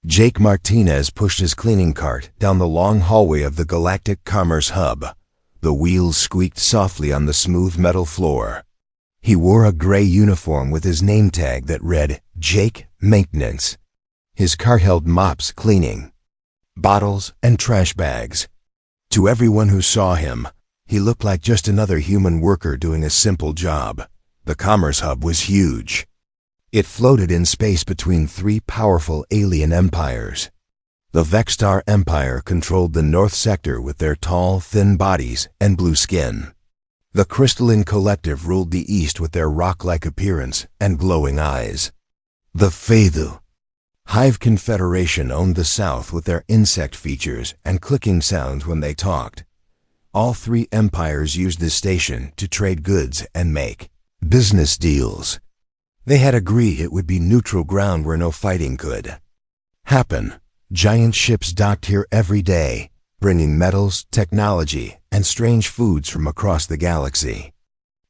Jake Martinez pushed his cleaning cart down the long hallway of the Galactic Commerce Hub. The wheels squeaked softly on the smooth metal floor. He wore a gray uniform with his name tag that read, Jake Maintenance. His cart held mops cleaning, bottles, and trash bags. To everyone who saw him, he looked like just another human worker doing a simple job. The Commerce Hub was huge. It floated in space between three powerful alien empires. The Vextar Empire controlled the North Sector with their tall, thin bodies and blue skin. The Crystalline Collective ruled the East with their rock-like appearance and glowing eyes. The Feythu Hive Confederation owned the South with their insect features and clicking sounds when they talked. All three empires used this station to trade goods and make business deals. They had agreed it would be neutral ground where no fighting could happen. Giant ships docked here every day, bringing metals, technology, and strange foods from across the galaxy.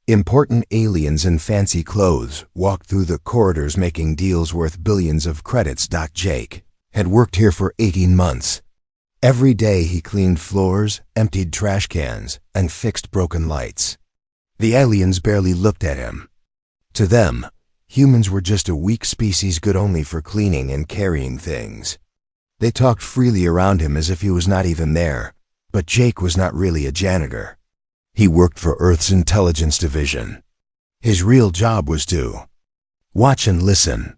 Important aliens in fancy clothes walked through the corridors making deals worth billions of credits. Jake had worked here for 18 months. Every day he cleaned floors, emptied trash cans, and fixed broken lights. The aliens barely looked at him. To them, humans were just a weak species good only for cleaning and carrying things. They talked freely around him as if he was not even there, but Jake was not really a janitor. He worked for Earth's Intelligence Division. His real job was to watch and listen.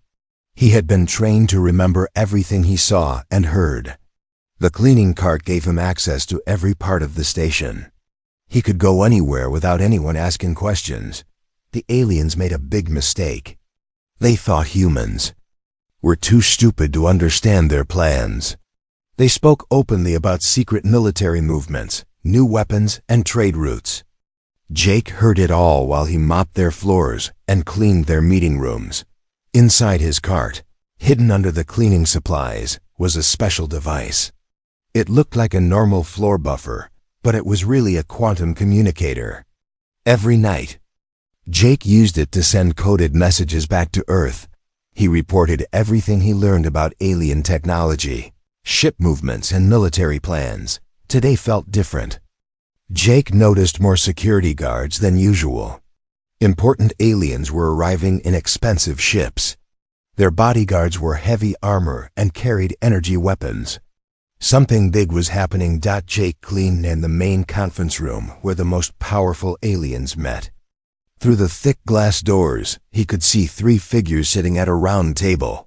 He had been trained to remember everything he saw and heard. The cleaning cart gave him access to every part of the station. He could go anywhere without anyone asking questions. The aliens made a big mistake. They thought humans were too stupid to understand their plans. They spoke openly about secret military movements, new weapons, and trade routes. Jake heard it all while he mopped their floors and cleaned their meeting rooms. Inside his cart, hidden under the cleaning supplies, was a special device. It looked like a normal floor buffer, but it was really a quantum communicator. Every night, Jake used it to send coded messages back to Earth. He reported everything he learned about alien technology, ship movements, and military plans. Today felt different. Jake noticed more security guards than usual. Important aliens were arriving in expensive ships. Their bodyguards wore heavy armor and carried energy weapons. Something big was happening. Jake cleaned in the main conference room where the most powerful aliens met. Through the thick glass doors, he could see three figures sitting at a round table.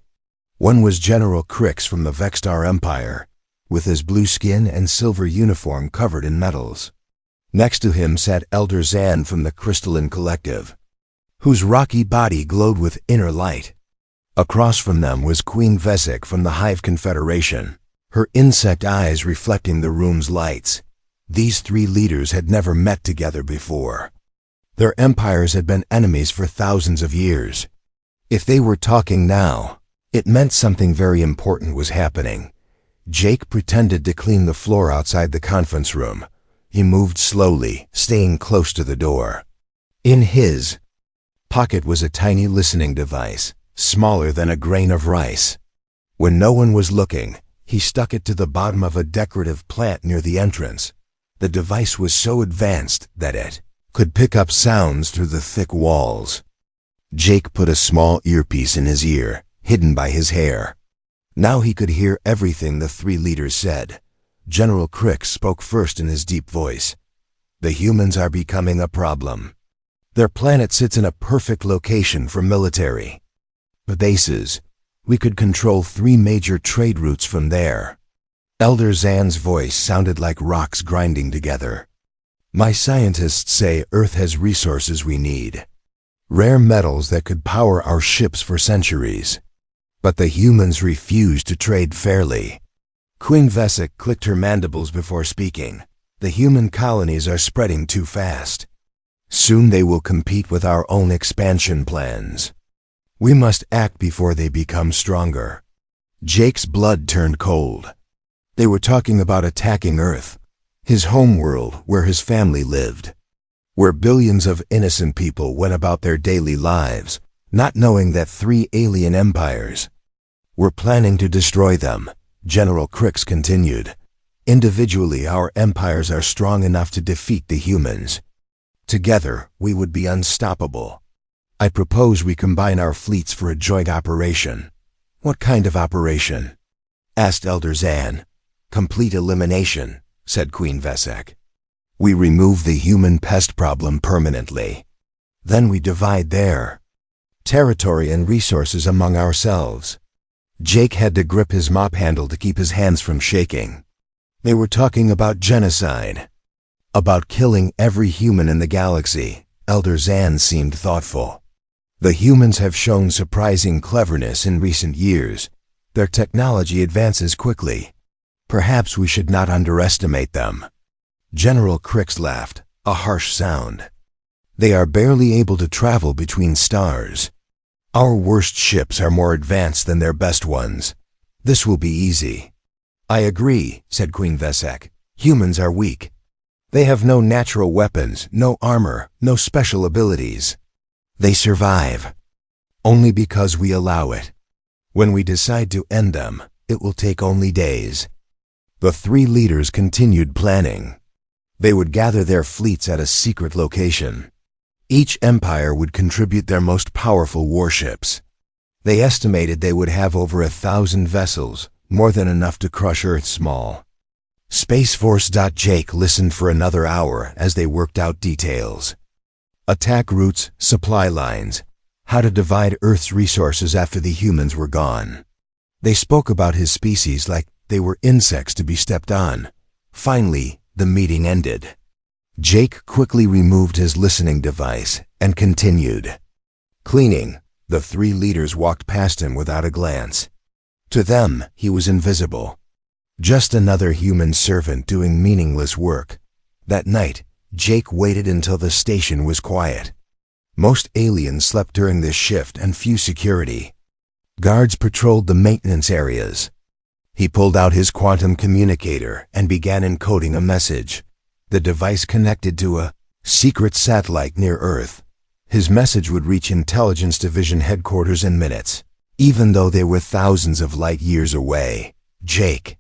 One was General Crix from the Vextar Empire, with his blue skin and silver uniform covered in medals. Next to him sat Elder Zan from the Crystalline Collective, whose rocky body glowed with inner light. Across from them was Queen Vesic from the Hive Confederation, her insect eyes reflecting the room's lights. These three leaders had never met together before. Their empires had been enemies for thousands of years. If they were talking now, it meant something very important was happening. Jake pretended to clean the floor outside the conference room. He moved slowly, staying close to the door. In his pocket was a tiny listening device, smaller than a grain of rice. When no one was looking, he stuck it to the bottom of a decorative plant near the entrance. The device was so advanced that it could pick up sounds through the thick walls. Jake put a small earpiece in his ear, hidden by his hair. Now he could hear everything the three leaders said. General Crix spoke first in his deep voice. The humans are becoming a problem. Their planet sits in a perfect location for military bases. We could control 3 major trade routes from there. Elder Zan's voice sounded like rocks grinding together. My scientists say Earth has resources we need. Rare metals that could power our ships for centuries. But the humans refuse to trade fairly. Queen Vesic clicked her mandibles before speaking. The human colonies are spreading too fast. Soon they will compete with our own expansion plans. We must act before they become stronger. Jake's blood turned cold. They were talking about attacking Earth, his homeworld where his family lived, where billions of innocent people went about their daily lives, not knowing that 3 alien empires We're planning to destroy them, General Crix continued. Individually, our empires are strong enough to defeat the humans. Together, we would be unstoppable. I propose we combine our fleets for a joint operation. What kind of operation? Asked Elder Zan. Complete elimination, said Queen Vesek. We remove the human pest problem permanently. Then we divide their territory and resources among ourselves. Jake had to grip his mop handle to keep his hands from shaking. They were talking about genocide. About killing every human in the galaxy. Elder Zan seemed thoughtful. The humans have shown surprising cleverness in recent years. Their technology advances quickly. Perhaps we should not underestimate them. General Crix laughed, a harsh sound. They are barely able to travel between stars. Our worst ships are more advanced than their best ones. This will be easy. I agree, said Queen Vesek. Humans are weak. They have no natural weapons, no armor, no special abilities. They survive. Only because we allow it. When we decide to end them, it will take only days. The three leaders continued planning. They would gather their fleets at a secret location. Each empire would contribute their most powerful warships. They estimated they would have over 1,000 vessels, more than enough to crush Earth small. Space Force. Jake listened for another hour as they worked out details. Attack routes, supply lines, how to divide Earth's resources after the humans were gone. They spoke about his species like they were insects to be stepped on. Finally, the meeting ended. Jake quickly removed his listening device and continued. Cleaning. The three leaders walked past him without a glance. To them, he was invisible. Just another human servant doing meaningless work. That night, Jake waited until the station was quiet. Most aliens slept during this shift and few security. Guards patrolled the maintenance areas. He pulled out his quantum communicator and began encoding a message. The device connected to a secret satellite near Earth. His message would reach Intelligence Division headquarters in minutes. Even though they were thousands of light years away, Jake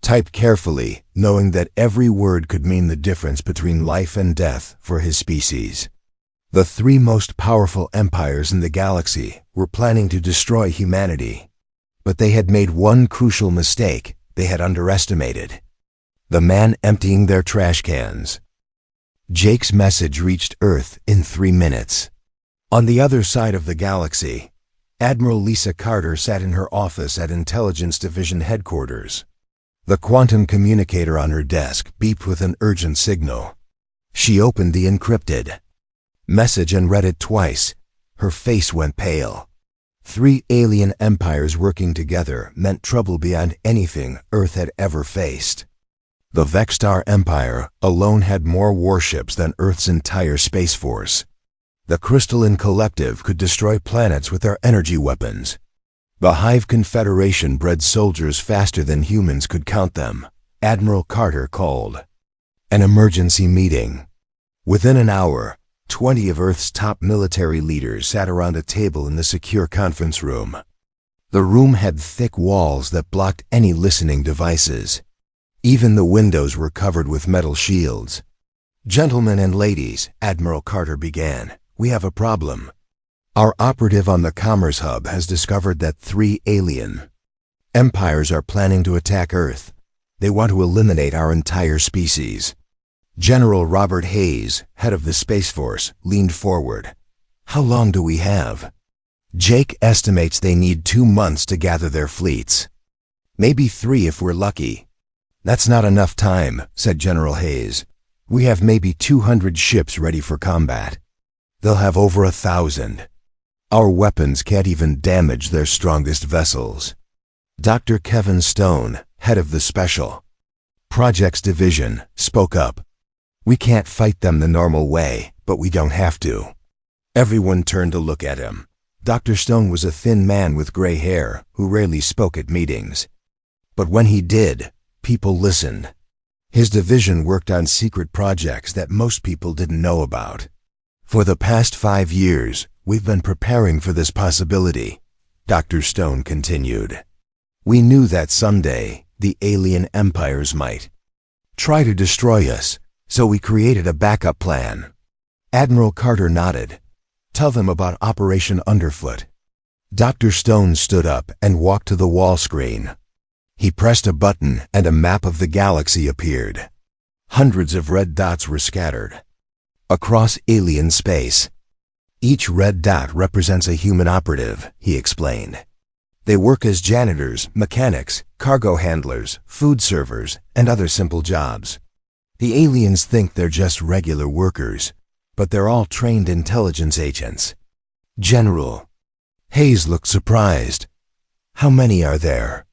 typed carefully, knowing that every word could mean the difference between life and death for his species. The three most powerful empires in the galaxy were planning to destroy humanity. But they had made one crucial mistake they had underestimated. The man emptying their trash cans. Jake's message reached Earth in 3 minutes. On the other side of the galaxy, Admiral Lisa Carter sat in her office at Intelligence Division headquarters. The quantum communicator on her desk beeped with an urgent signal. She opened the encrypted message and read it twice. Her face went pale. 3 alien empires working together meant trouble beyond anything Earth had ever faced. The Vexstar Empire alone had more warships than Earth's entire space force. The Crystalline Collective could destroy planets with their energy weapons. The Hive Confederation bred soldiers faster than humans could count them. Admiral Carter called an emergency meeting. Within an hour, 20 of Earth's top military leaders sat around a table in the secure conference room. The room had thick walls that blocked any listening devices. Even the windows were covered with metal shields. Gentlemen and ladies, Admiral Carter began, we have a problem. Our operative on the Commerce Hub has discovered that 3 alien empires are planning to attack Earth. They want to eliminate our entire species. General Robert Hayes, head of the Space Force, leaned forward. How long do we have? Jake estimates they need 2 months to gather their fleets. Maybe 3 if we're lucky. That's not enough time, said General Hayes. We have maybe 200 ships ready for combat. They'll have over 1,000. Our weapons can't even damage their strongest vessels. Dr. Kevin Stone, head of the Special Projects Division, spoke up. We can't fight them the normal way, but we don't have to. Everyone turned to look at him. Dr. Stone was a thin man with gray hair who rarely spoke at meetings. But when he did, people listened. His division worked on secret projects that most people didn't know about. For the past 5 years, we've been preparing for this possibility. Dr. Stone continued. We knew that someday the alien empires might try to destroy us, so we created a backup plan. Admiral Carter nodded. Tell them about Operation Underfoot. Dr. Stone stood up and walked to the wall screen. He pressed a button and a map of the galaxy appeared. Hundreds of red dots were scattered across alien space. Each red dot represents a human operative, he explained. They work as janitors, mechanics, cargo handlers, food servers, and other simple jobs. The aliens think they're just regular workers, but they're all trained intelligence agents. General Hayes looked surprised. How many are there?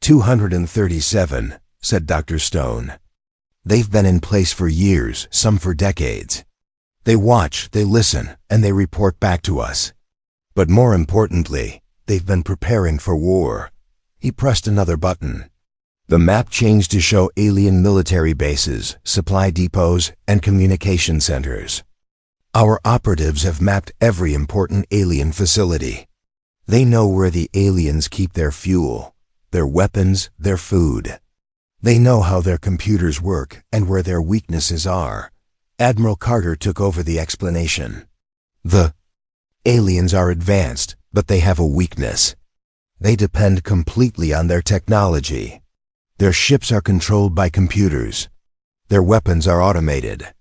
237, said Dr. Stone. They've been in place for years, some for decades. They watch, they listen, and they report back to us. But more importantly, they've been preparing for war. He pressed another button. The map changed to show alien military bases, supply depots, and communication centers. Our operatives have mapped every important alien facility. They know where the aliens keep their fuel, their weapons, their food. They know how their computers work and where their weaknesses are. Admiral Carter took over the explanation. The aliens are advanced, but they have a weakness. They depend completely on their technology. Their ships are controlled by computers. Their weapons are automated.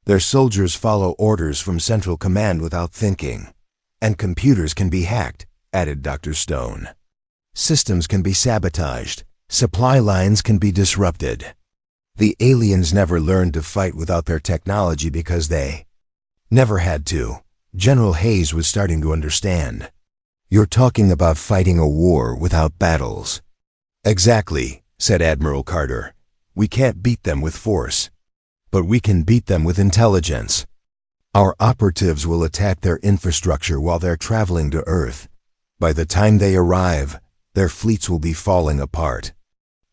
Their soldiers follow orders from Central Command without thinking. And computers can be hacked, added Dr. Stone. Systems can be sabotaged. Supply lines can be disrupted. The aliens never learned to fight without their technology because they never had to. General Hayes was starting to understand. You're talking about fighting a war without battles. Exactly, said Admiral Carter. We can't beat them with force, but we can beat them with intelligence. Our operatives will attack their infrastructure while they're traveling to Earth. By the time they arrive, their fleets will be falling apart.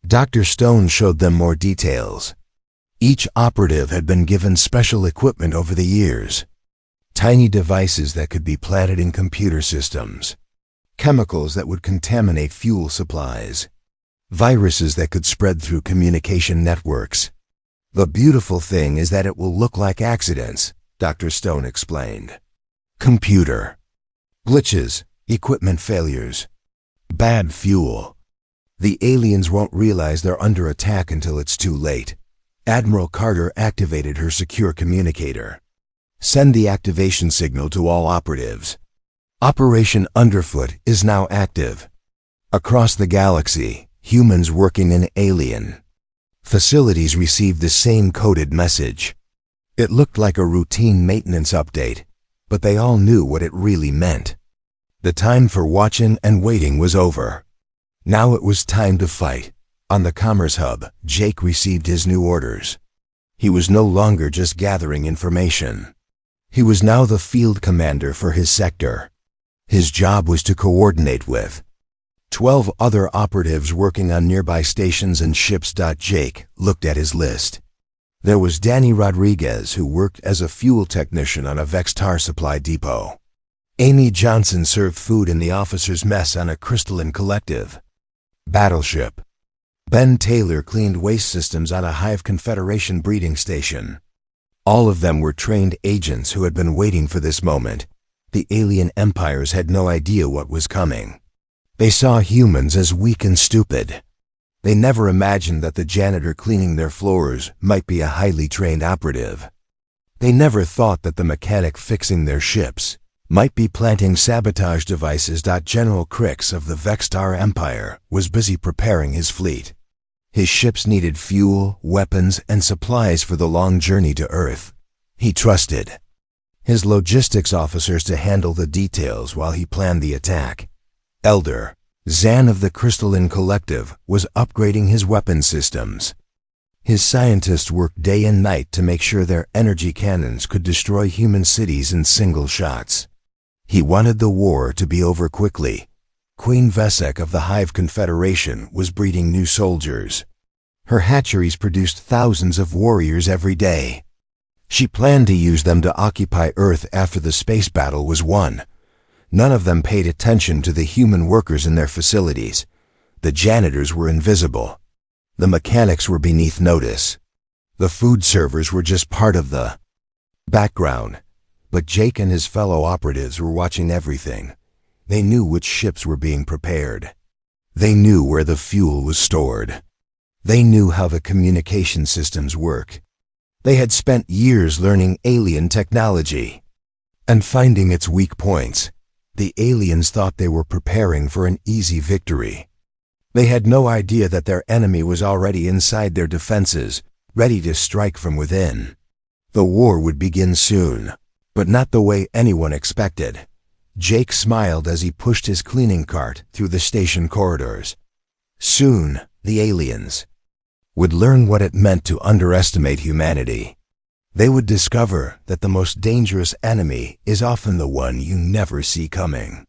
Dr. Stone showed them more details. Each operative had been given special equipment over the years. Tiny devices that could be planted in computer systems. Chemicals that would contaminate fuel supplies. Viruses that could spread through communication networks. The beautiful thing is that it will look like accidents, Dr. Stone explained. Computer glitches, equipment failures, bad fuel. The aliens won't realize they're under attack until it's too late. Admiral Carter activated her secure communicator. Send the activation signal to all operatives. Operation Underfoot is now active. Across the galaxy, humans working in alien facilities received the same coded message. It looked like a routine maintenance update, but they all knew what it really meant. The time for watching and waiting was over. Now it was time to fight. On the Commerce Hub, Jake received his new orders. He was no longer just gathering information. He was now the field commander for his sector. His job was to coordinate with 12 other operatives working on nearby stations and ships. Jake looked at his list. There was Danny Rodriguez, who worked as a fuel technician on a Vextar supply depot. Amy Johnson served food in the officers' mess on a crystalline collective battleship. Ben Taylor cleaned waste systems on a Hive Confederation breeding station. All of them were trained agents who had been waiting for this moment. The alien empires had no idea what was coming. They saw humans as weak and stupid. They never imagined that the janitor cleaning their floors might be a highly trained operative. They never thought that the mechanic fixing their ships might be planting sabotage devices. General Crix of the Vextar Empire was busy preparing his fleet. His ships needed fuel, weapons, and supplies for the long journey to Earth. He trusted his logistics officers to handle the details while he planned the attack. Elder Zan of the Crystalline Collective was upgrading his weapon systems. His scientists worked day and night to make sure their energy cannons could destroy human cities in single shots. He wanted the war to be over quickly. Queen Vesek of the Hive Confederation was breeding new soldiers. Her hatcheries produced thousands of warriors every day. She planned to use them to occupy Earth after the space battle was won. None of them paid attention to the human workers in their facilities. The janitors were invisible. The mechanics were beneath notice. The food servers were just part of the background. But Jake and his fellow operatives were watching everything. They knew which ships were being prepared. They knew where the fuel was stored. They knew how the communication systems work. They had spent years learning alien technology and finding its weak points. The aliens thought they were preparing for an easy victory. They had no idea that their enemy was already inside their defenses, ready to strike from within. The war would begin soon, but not the way anyone expected. Jake smiled as he pushed his cleaning cart through the station corridors. Soon, the aliens would learn what it meant to underestimate humanity. They would discover that the most dangerous enemy is often the one you never see coming.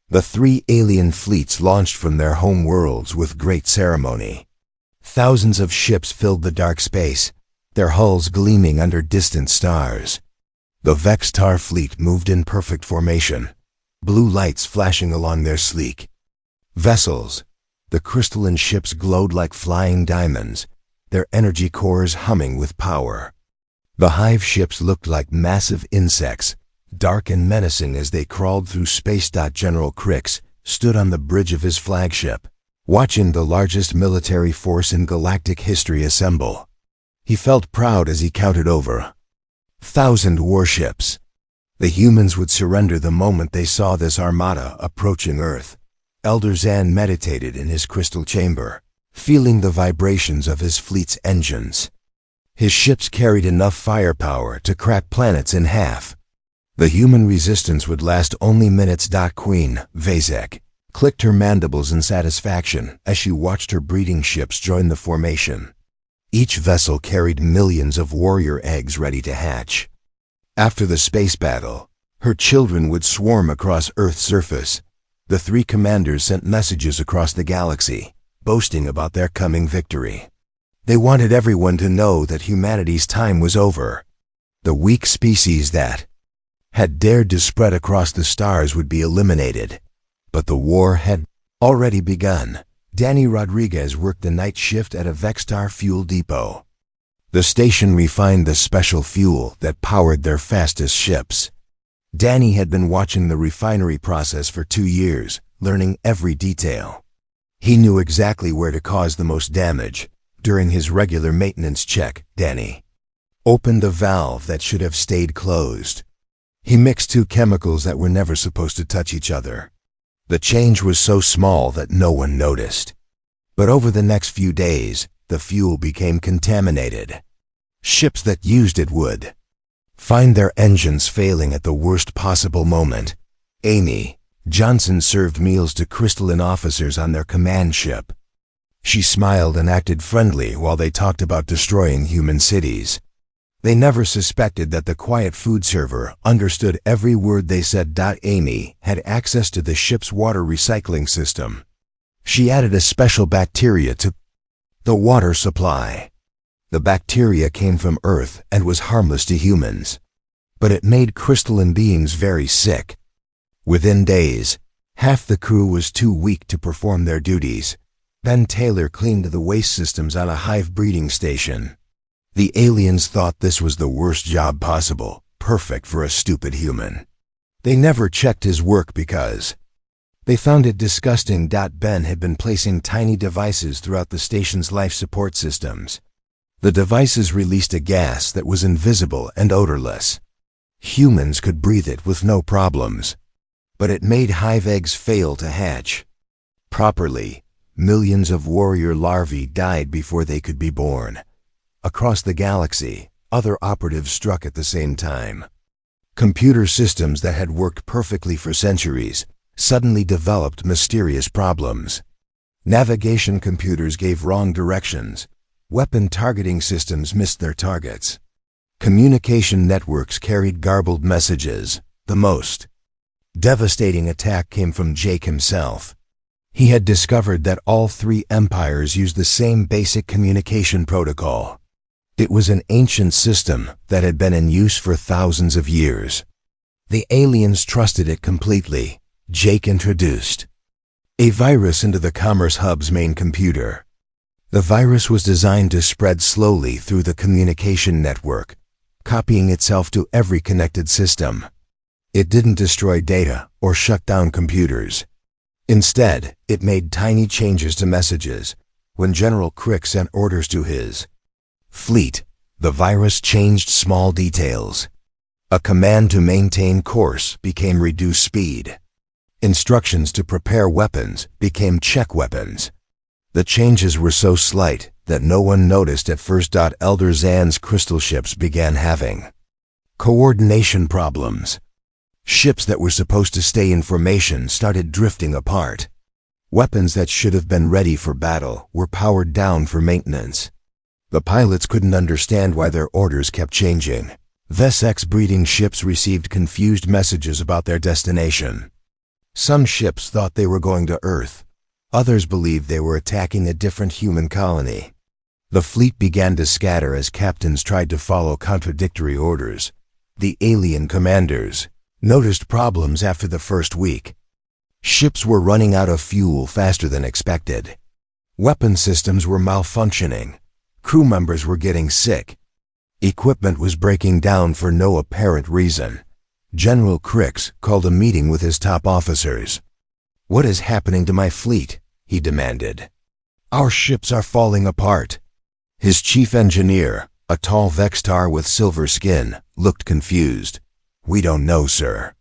The 3 alien fleets launched from their home worlds with great ceremony. Thousands of ships filled the dark space, their hulls gleaming under distant stars. The Vextar fleet moved in perfect formation, blue lights flashing along their sleek vessels. The crystalline ships glowed like flying diamonds, their energy cores humming with power. The hive ships looked like massive insects, dark and menacing as they crawled through space. General Crix stood on the bridge of his flagship, watching the largest military force in galactic history assemble. He felt proud as he counted over 1,000 warships. The humans would surrender the moment they saw this armada approaching Earth. Elder Zan meditated in his crystal chamber, feeling the vibrations of his fleet's engines. His ships carried enough firepower to crack planets in half. The human resistance would last only minutes. Queen Vazek clicked her mandibles in satisfaction as she watched her breeding ships join the formation. Each vessel carried millions of warrior eggs ready to hatch. After the space battle, her children would swarm across Earth's surface. The 3 commanders sent messages across the galaxy, boasting about their coming victory. They wanted everyone to know that humanity's time was over. The weak species that had dared to spread across the stars would be eliminated. But the war had already begun. Danny Rodriguez worked the night shift at a Vextar fuel depot. The station refined the special fuel that powered their fastest ships. Danny had been watching the refinery process for 2 years, learning every detail. He knew exactly where to cause the most damage. During his regular maintenance check, Danny opened the valve that should have stayed closed. He mixed 2 chemicals that were never supposed to touch each other. The change was so small that no one noticed. But over the next few days, the fuel became contaminated. Ships that used it would find their engines failing at the worst possible moment. Amy Johnson served meals to crystalline officers on their command ship. She smiled and acted friendly while they talked about destroying human cities. They never suspected that the quiet food server understood every word they said. Amy had access to the ship's water recycling system. She added a special bacteria to the water supply. The bacteria came from Earth and was harmless to humans, but it made crystalline beings very sick. Within days, half the crew was too weak to perform their duties. Ben Taylor cleaned the waste systems on a hive breeding station. The aliens thought this was the worst job possible, perfect for a stupid human. They never checked his work because they found it disgusting. Ben had been placing tiny devices throughout the station's life support systems. The devices released a gas that was invisible and odorless. Humans could breathe it with no problems, but it made hive eggs fail to hatch properly. Millions of warrior larvae died before they could be born. Across the galaxy, other operatives struck at the same time. Computer systems that had worked perfectly for centuries suddenly developed mysterious problems. Navigation computers gave wrong directions. Weapon targeting systems missed their targets. Communication networks carried garbled messages. The most devastating attack came from Jake himself. He had discovered that all 3 empires used the same basic communication protocol. It was an ancient system that had been in use for thousands of years. The aliens trusted it completely. Jake introduced a virus into the Commerce Hub's main computer. The virus was designed to spread slowly through the communication network, copying itself to every connected system. It didn't destroy data or shut down computers. Instead, it made tiny changes to messages. When General Crick sent orders to his fleet, the virus changed small details. A command to maintain course became reduce speed. Instructions to prepare weapons became check weapons. The changes were so slight that no one noticed at first. Elder Zan's crystal ships began having coordination problems. Ships that were supposed to stay in formation started drifting apart. Weapons that should have been ready for battle were powered down for maintenance. The pilots couldn't understand why their orders kept changing. Vessex breeding ships received confused messages about their destination. Some ships thought they were going to Earth. Others believed they were attacking a different human colony. The fleet began to scatter as captains tried to follow contradictory orders. The alien commanders noticed problems after the first week. Ships were running out of fuel faster than expected. Weapon systems were malfunctioning. Crew members were getting sick. Equipment was breaking down for no apparent reason. General Crix called a meeting with his top officers. "What is happening to my fleet?" he demanded. "Our ships are falling apart." His chief engineer, a tall Vextar with silver skin, looked confused. "We don't know, sir.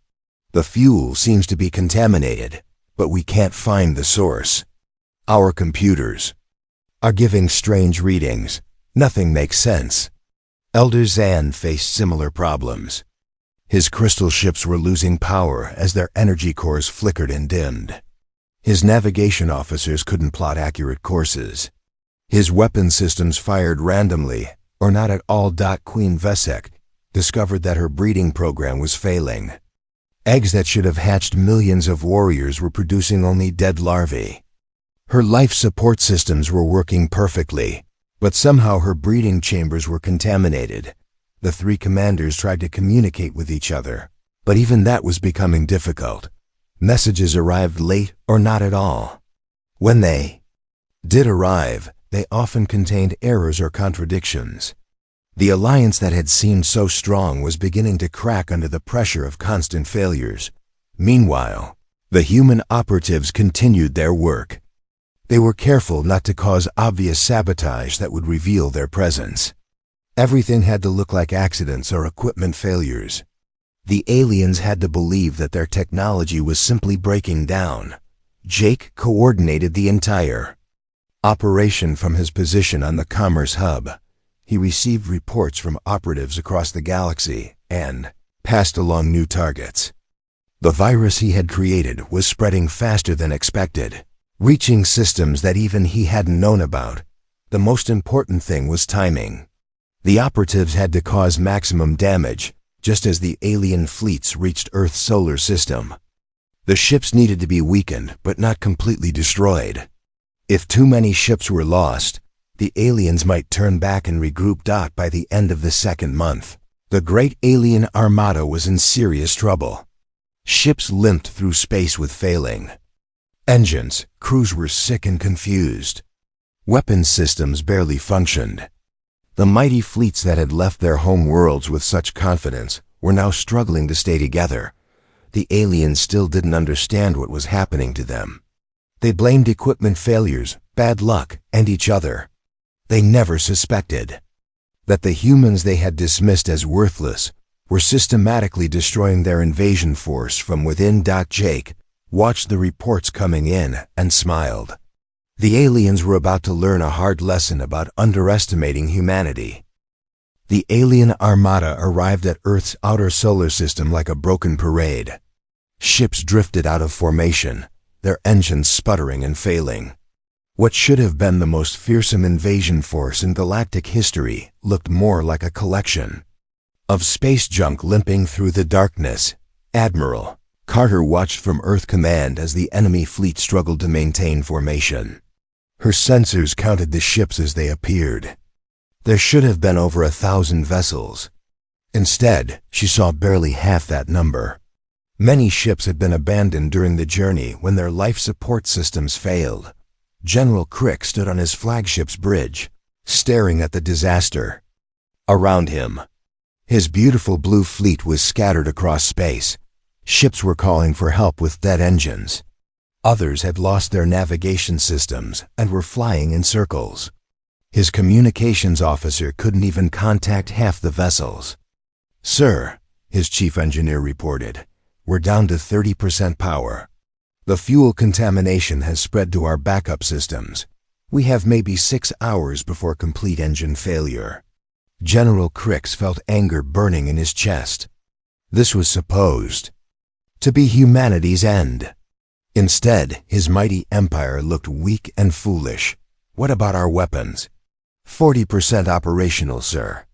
The fuel seems to be contaminated, but we can't find the source. Our computers are giving strange readings. Nothing makes sense." Elder Zan faced similar problems. His crystal ships were losing power as their energy cores flickered and dimmed. His navigation officers couldn't plot accurate courses. His weapon systems fired randomly, or not at all. Queen Vesek discovered that her breeding program was failing. Eggs that should have hatched millions of warriors were producing only dead larvae. Her life support systems were working perfectly, but somehow her breeding chambers were contaminated. The three commanders tried to communicate with each other, but even that was becoming difficult. Messages arrived late or not at all. When they did arrive, they often contained errors or contradictions. The alliance that had seemed so strong was beginning to crack under the pressure of constant failures. Meanwhile, the human operatives continued their work. They were careful not to cause obvious sabotage that would reveal their presence. Everything had to look like accidents or equipment failures. The aliens had to believe that their technology was simply breaking down. Jake coordinated the entire operation from his position on the Commerce Hub. He received reports from operatives across the galaxy and passed along new targets. The virus he had created was spreading faster than expected, reaching systems that even he hadn't known about. The most important thing was timing. The operatives had to cause maximum damage, just as the alien fleets reached Earth's solar system. The ships needed to be weakened, but not completely destroyed. If too many ships were lost, the aliens might turn back and regroup. By the end of the second month, the great alien armada was in serious trouble. Ships limped through space with failing engines, crews were sick and confused. Weapons systems barely functioned. The mighty fleets that had left their home worlds with such confidence were now struggling to stay together. The aliens still didn't understand what was happening to them. They blamed equipment failures, bad luck, and each other. They never suspected that the humans they had dismissed as worthless were systematically destroying their invasion force from within. Jake watched the reports coming in and smiled. The aliens were about to learn a hard lesson about underestimating humanity. The alien armada arrived at Earth's outer solar system like a broken parade. Ships drifted out of formation, their engines sputtering and failing. What should have been the most fearsome invasion force in galactic history looked more like a collection of space junk limping through the darkness. Admiral Carter watched from Earth Command as the enemy fleet struggled to maintain formation. Her sensors counted the ships as they appeared. There should have been over 1,000 vessels. Instead, she saw barely half that number. Many ships had been abandoned during the journey when their life support systems failed. General Crick stood on his flagship's bridge, staring at the disaster. Around him, his beautiful blue fleet was scattered across space. Ships were calling for help with dead engines. Others had lost their navigation systems and were flying in circles. His communications officer couldn't even contact half the vessels. "Sir," his chief engineer reported, "we're down to 30% power. The fuel contamination has spread to our backup systems. We have maybe 6 hours before complete engine failure." General Crix felt anger burning in his chest. This was supposed to be humanity's end. Instead, his mighty empire looked weak and foolish. "What about our weapons?" 40% operational, sir.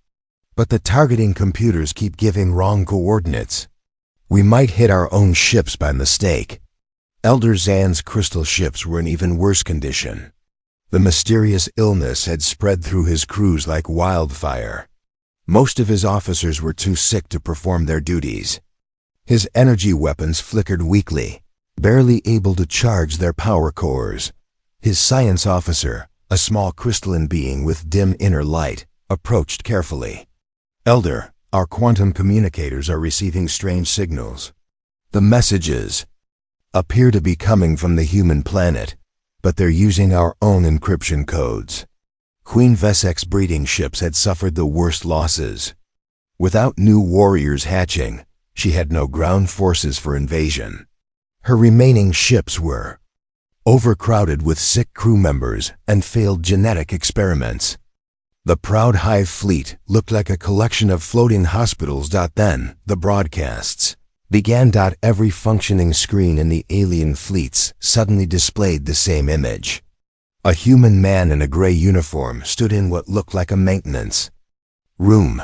But the targeting computers keep giving wrong coordinates. We might hit our own ships by mistake. Elder Zan's crystal ships were in even worse condition. The mysterious illness had spread through his crews like wildfire. Most of his officers were too sick to perform their duties. His energy weapons flickered weakly, barely able to charge their power cores. His science officer, a small crystalline being with dim inner light, approached carefully. "Elder, our quantum communicators are receiving strange signals. The messages appear to be coming from the human planet, but they're using our own encryption codes." Queen Vesek's breeding ships had suffered the worst losses. Without new warriors hatching, she had no ground forces for invasion. Her remaining ships were overcrowded with sick crew members and failed genetic experiments. The proud Hive fleet looked like a collection of floating hospitals. Then, the broadcasts began. Every functioning screen in the alien fleets suddenly displayed the same image. A human man in a gray uniform stood in what looked like a maintenance room.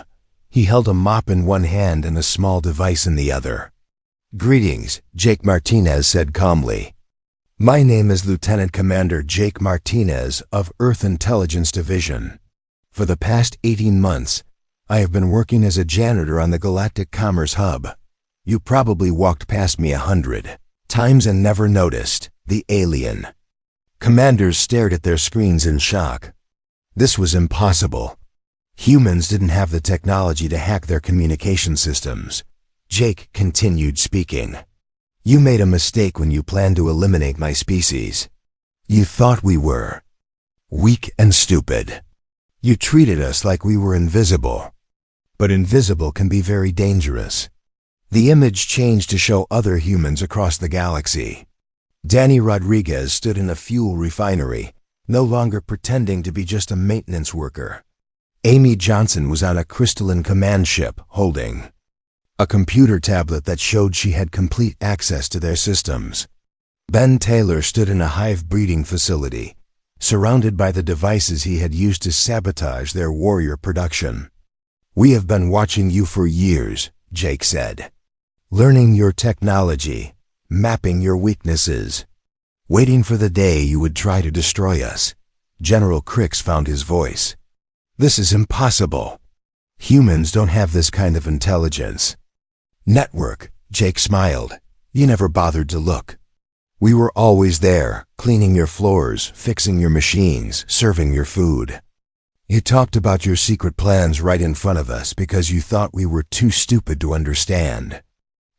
He held a mop in one hand and a small device in the other. "Greetings," Jake Martinez said calmly. "My name is Lieutenant Commander Jake Martinez of Earth Intelligence Division. For the past 18 months, I have been working as a janitor on the Galactic Commerce Hub. You probably walked past me 100 times and never noticed." The alien commanders stared at their screens in shock. This was impossible. Humans didn't have the technology to hack their communication systems. Jake continued speaking. "You made a mistake when you planned to eliminate my species. You thought we were weak and stupid. You treated us like we were invisible. But invisible can be very dangerous." The image changed to show other humans across the galaxy. Danny Rodriguez stood in a fuel refinery, no longer pretending to be just a maintenance worker. Amy Johnson was on a crystalline command ship, holding a computer tablet that showed she had complete access to their systems. Ben Taylor stood in a hive breeding facility, surrounded by the devices he had used to sabotage their warrior production. "We have been watching you for years," Jake said. "Learning your technology, mapping your weaknesses, waiting for the day you would try to destroy us." General Crix found his voice. "This is impossible. Humans don't have this kind of intelligence." "Network," Jake smiled. "You never bothered to look. We were always there, cleaning your floors, fixing your machines, serving your food. You talked about your secret plans right in front of us because you thought we were too stupid to understand."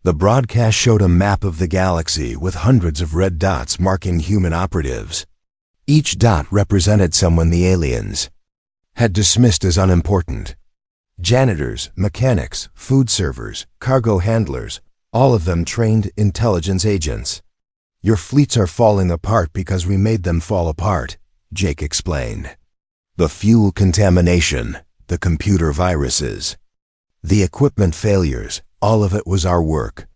The broadcast showed a map of the galaxy with hundreds of red dots marking human operatives. Each dot represented someone the aliens had dismissed as unimportant. Janitors, mechanics, food servers, cargo handlers, all of them trained intelligence agents. "Your fleets are falling apart because we made them fall apart," Jake explained. "The fuel contamination, the computer viruses, the equipment failures, all of it was our work.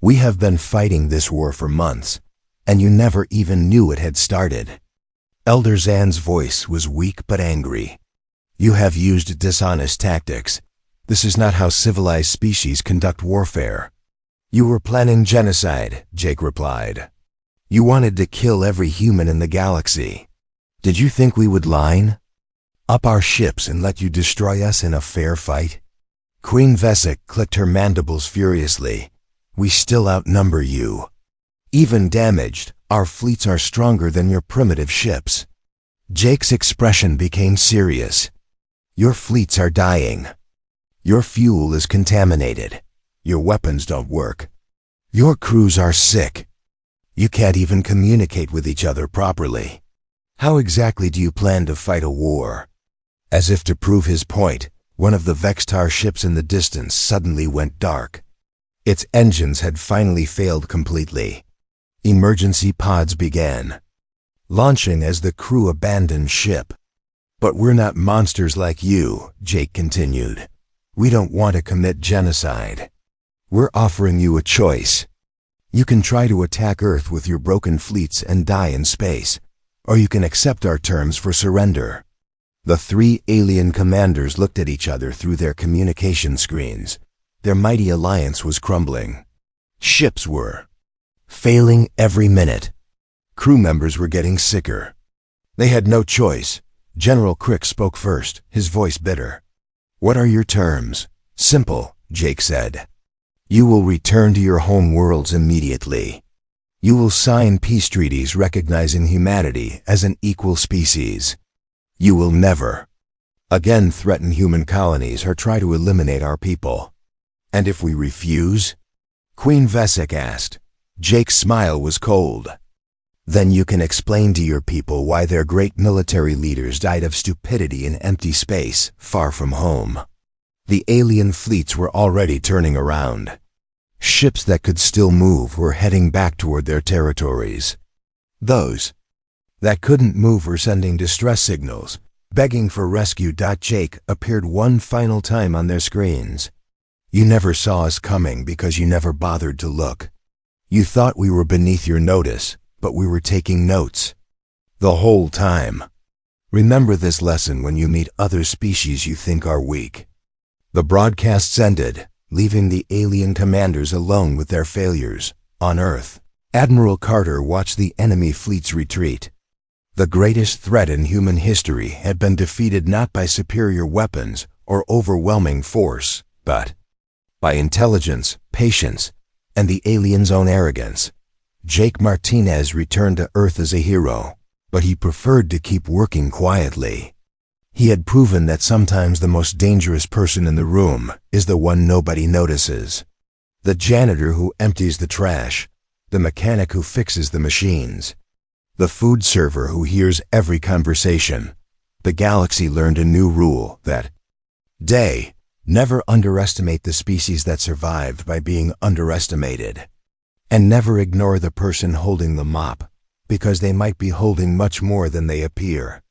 We have been fighting this war for months, and you never even knew it had started." Elder Zan's voice was weak but angry. "You have used dishonest tactics. This is not how civilized species conduct warfare." "You were planning genocide," Jake replied. "You wanted to kill every human in the galaxy. Did you think we would line up our ships and let you destroy us in a fair fight?" Queen Vesic clicked her mandibles furiously. We still outnumber you. Even damaged, our fleets are stronger than your primitive ships. Jake's expression became serious. Your fleets are dying. Your fuel is contaminated. Your weapons don't work. Your crews are sick. You can't even communicate with each other properly. How exactly do you plan to fight a war? As if to prove his point, one of the Vextar ships in the distance suddenly went dark. Its engines had finally failed completely. Emergency pods began, launching as the crew abandoned ship. But we're not monsters like you, Jake continued. We don't want to commit genocide. We're offering you a choice. You can try to attack Earth with your broken fleets and die in space, or you can accept our terms for surrender. The three alien commanders looked at each other through their communication screens. Their mighty alliance was crumbling. Ships were failing every minute. Crew members were getting sicker. They had no choice. General Crick spoke first, his voice bitter. What are your terms? Simple, Jake said. You will return to your home worlds immediately. You will sign peace treaties recognizing humanity as an equal species. You will never again threaten human colonies or try to eliminate our people. And if we refuse? Queen Vesic asked. Jake's smile was cold. Then you can explain to your people why their great military leaders died of stupidity in empty space, far from home. The alien fleets were already turning around. Ships that could still move were heading back toward their territories. Those that couldn't move were sending distress signals, begging for rescue. Jake appeared one final time on their screens. You never saw us coming because you never bothered to look. You thought we were beneath your notice, but we were taking notes the whole time. Remember this lesson when you meet other species you think are weak. The broadcasts ended, leaving the alien commanders alone with their failures. On Earth, Admiral Carter watched the enemy fleets retreat. The greatest threat in human history had been defeated not by superior weapons or overwhelming force, but by intelligence, patience, and the aliens' own arrogance. Jake Martinez returned to Earth as a hero, but he preferred to keep working quietly. He had proven that sometimes the most dangerous person in the room is the one nobody notices. The janitor who empties the trash, the mechanic who fixes the machines, the food server who hears every conversation. The galaxy learned a new rule that day, never underestimate the species that survived by being underestimated. And never ignore the person holding the mop, because they might be holding much more than they appear.